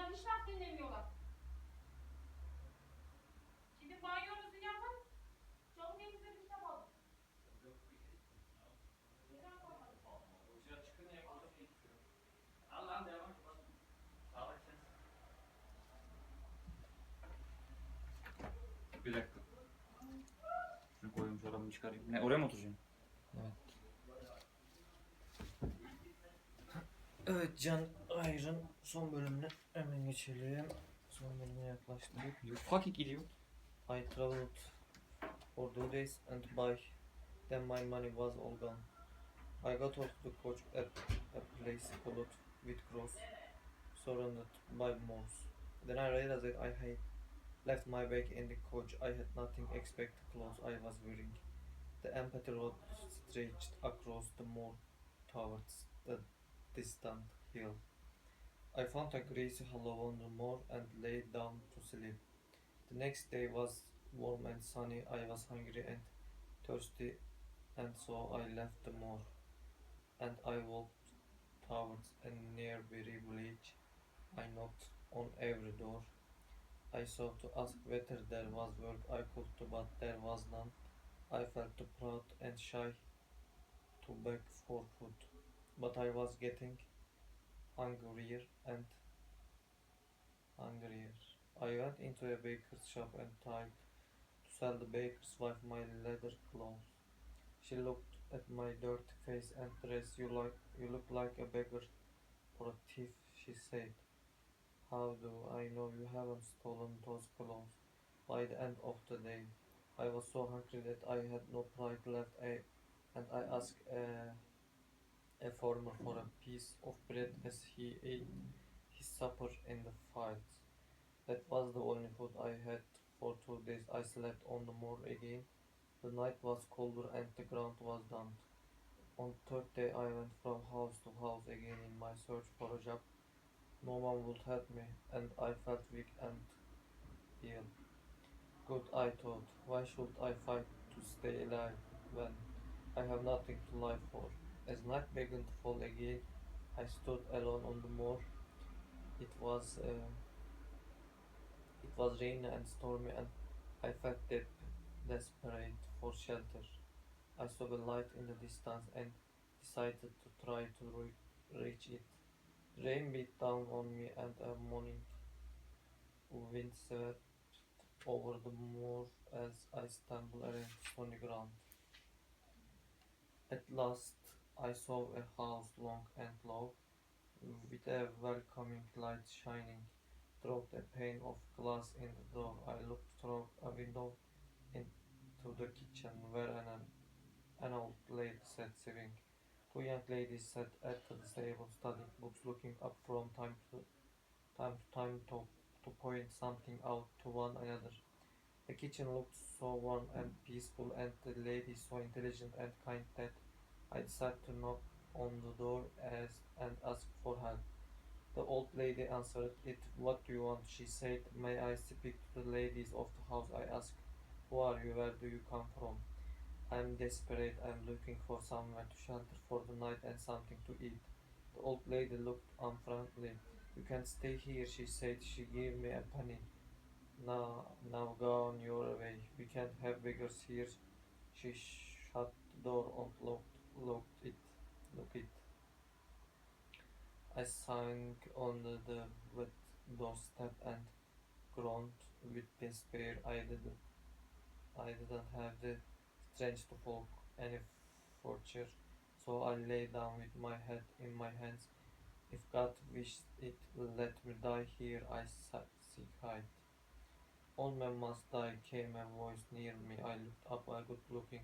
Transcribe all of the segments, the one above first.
Bunlar hiç laf dinlemiyorlar. Şimdi banyonuzu yapın. Çabuk elinize bir kitap alın. Neden koymadın? Dışarı çıkın ya. Al lan devam et. Sağlık sen. Bir dakika. Şunu koyayım çorabımı çıkarayım. Ne oraya mı oturacaksın? Evet. Evet, Can Ayr'ın son bölümüne hemen geçelim. Son bölümüne yaklaştık. You fucking idiot. I traveled for 2 days and by then my money was all gone. I got off the coach at a place called Whitcross, surrounded by moors. Then I realized that I had left my bag in the coach. I had nothing except the clothes I was wearing. The empty road stretched across the moor towards the distant hill. I found a grassy hollow on the moor and lay down to sleep. The next day was warm and sunny. I was hungry and thirsty, and so I left the moor and I walked towards a nearby village. I knocked on every door. I sought to ask whether there was work I could do, but there was none. I felt too proud and shy to beg for food, but I was getting hungrier and hungrier. I went into a baker's shop and tried to sell the baker's wife my leather clothes. She looked at my dirty face and dress. You look like a beggar or a thief, she said. How do I know you haven't stolen those clothes? By the end of the day, I was so hungry that I had no pride left, and I asked a farmer for a piece of bread as he ate his supper in the fields. That was the only food I had for 2 days. I slept on the moor again. The night was colder and the ground was damp. On the third day I went from house to house again in my search for a job. No one would help me, and I felt weak and ill. Good, I thought. Why should I fight to stay alive when I have nothing to live for? As night began to fall again, I stood alone on the moor. It was uh, it was rainy and stormy, and I felt desperate for shelter. I saw a light in the distance and decided to try to reach it. Rain beat down on me, and a morning wind swept over the moor as I stumbled around stony ground. At last, I saw a house long and low, with a welcoming light shining through a pane of glass in the door. I looked through a window into the kitchen, where an old lady sat sewing. Two young ladies sat at the table studying books, looking up from time to point something out to one another. The kitchen looked so warm and peaceful, and the ladies so intelligent and kind that I decided to knock on the door and ask for help. The old lady answered it. What do you want? She said. May I speak to the ladies of the house? I asked. Who are you? Where do you come from? I'm desperate. I'm looking for somewhere to shelter for the night and something to eat. The old lady looked unfriendly. You can't stay here, she said. She gave me a penny. Now go on your way. We can't have beggars here. She shut the door and locked it. I sank on the wet doorstep and groaned with despair. I didn't have the strength to walk any further, so I lay down with my head in my hands. If God wished it, let me die here, I sighed. All men must die, came a voice near me. I looked up. A good-looking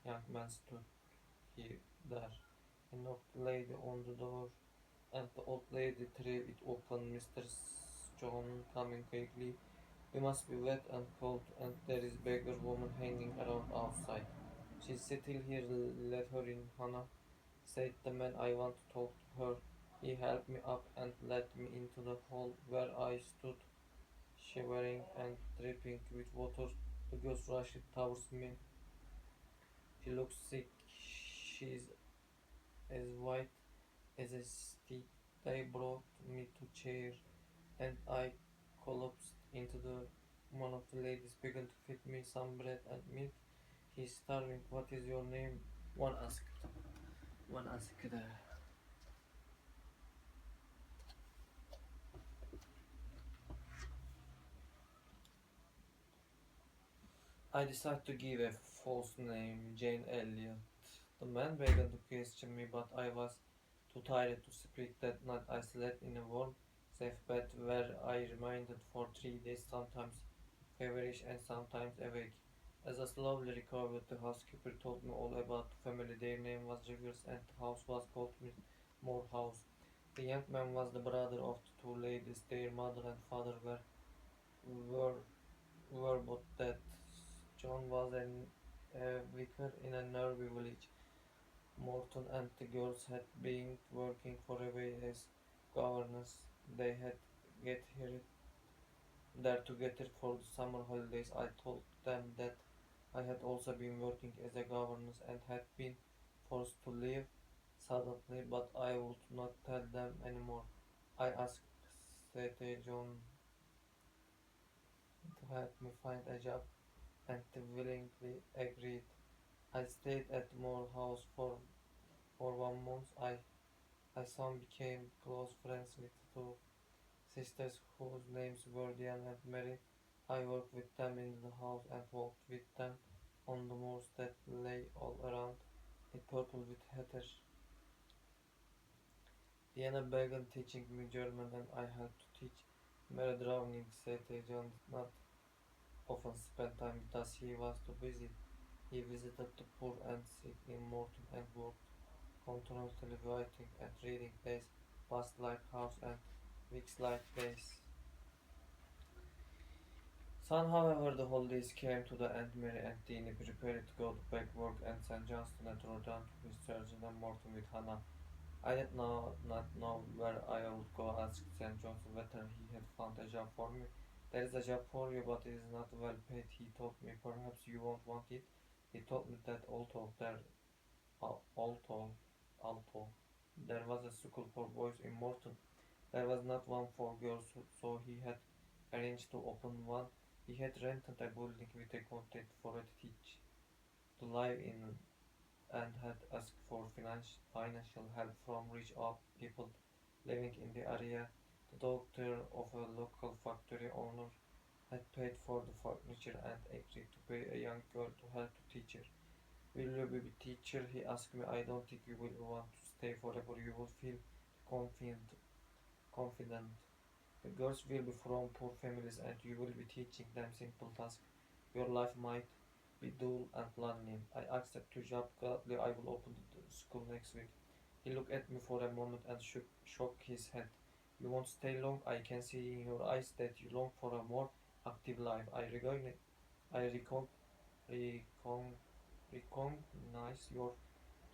young man stood there. I knocked the lady on the door, and the old lady threw it open. Mr. John, coming quickly. We must be wet and cold, and there is beggar woman hanging around outside. She's still here. Let her in, Hannah, said the man. I want to talk to her. He helped me up and led me into the hall where I stood, shivering and dripping with water. The girl rushed towards me. She looked sick. She's as white as a stick. They brought me to chair. and I collapsed into the one of the ladies began to feed me some bread and milk. He's starving. What is your name? One asked. One asked. I decided to give a false name, Jane Elliot. The man began to question me, but I was too tired to speak that night. I slept in a warm, safe bed where I remained for 3 days, sometimes feverish and sometimes awake. As I slowly recovered, the housekeeper told me all about the family. Their name was Rivers and the house was called Moore House. The young man was the brother of the two ladies. Their mother and father were, were both dead. John was a vicar in a nearby village. Morton and the girls had been working for a way as governess. They had get here there together for the summer holidays. I told them that I had also been working as a governess and had been forced to leave suddenly, but I would not tell them anymore. I asked Sete John to help me find a job, and they willingly agreed. I stayed at Moore House for 1 month. I soon became close friends with two sisters whose names were Diane and Mary. I worked with them in the house and walked with them on the moors that lay all around it purple with heather. Diana began teaching me German and I helped to teach. Mary Drowning said John did not often spend time with us. He was too busy. He visited the poor and sick in Morton and worked continually writing and reading. Days passed like hours and weeks like days. Soon, however, the holidays came to the end. Mary and Teeny prepared to go to back work, and St. Johnston had returned to his surgeon and Morton with Hannah. I did not know where I would go. Asked St. Johnson whether he had found a job for me. There is a job for you, but it is not well paid, he told me. Perhaps you won't want it. He told me that although there was a school for boys in Morton, there was not one for girls, so he had arranged to open one. He had rented a building with a contract for a teach to live in and had asked for financial help from rich old people living in the area. The daughter of a local factory owner had paid for the furniture and agreed to pay a young girl to help the teacher. Will you be a teacher? He asked me. I don't think you will want to stay forever. You will feel confident. The girls will be from poor families and you will be teaching them simple tasks. Your life might be dull and lonely. I accept your job gladly. I will open the school next week. He looked at me for a moment and shook his head. You won't stay long. I can see in your eyes that you long for a more active life. I recognize your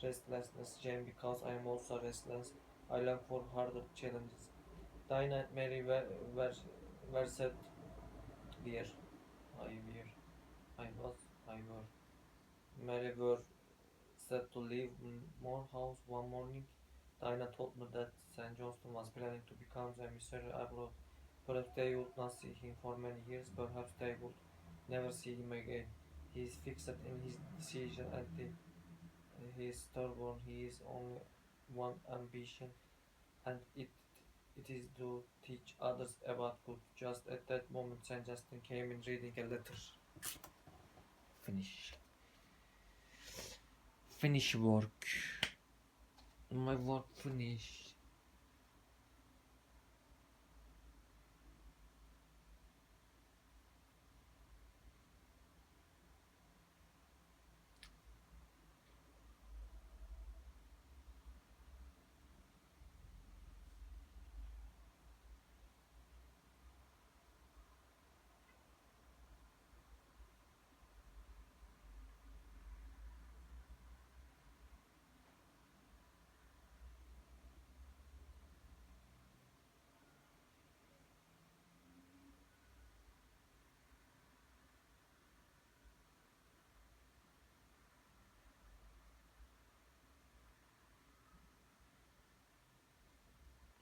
restlessness, Jane, because I am also restless. I long for harder challenges. Dinah and Mary were set dear. I were. I was. I were. Mary were set to leave Morehouse one morning. Dinah told me that St. Johnston was planning to become a missionary abroad. Perhaps they would not see him for many years. Perhaps they would never see him again. He is fixed in his decision and he is stubborn. He is only one ambition, and it is to teach others about good. Just at that moment, St. Justin came in reading a letter. Finish. Finish work. My work finished.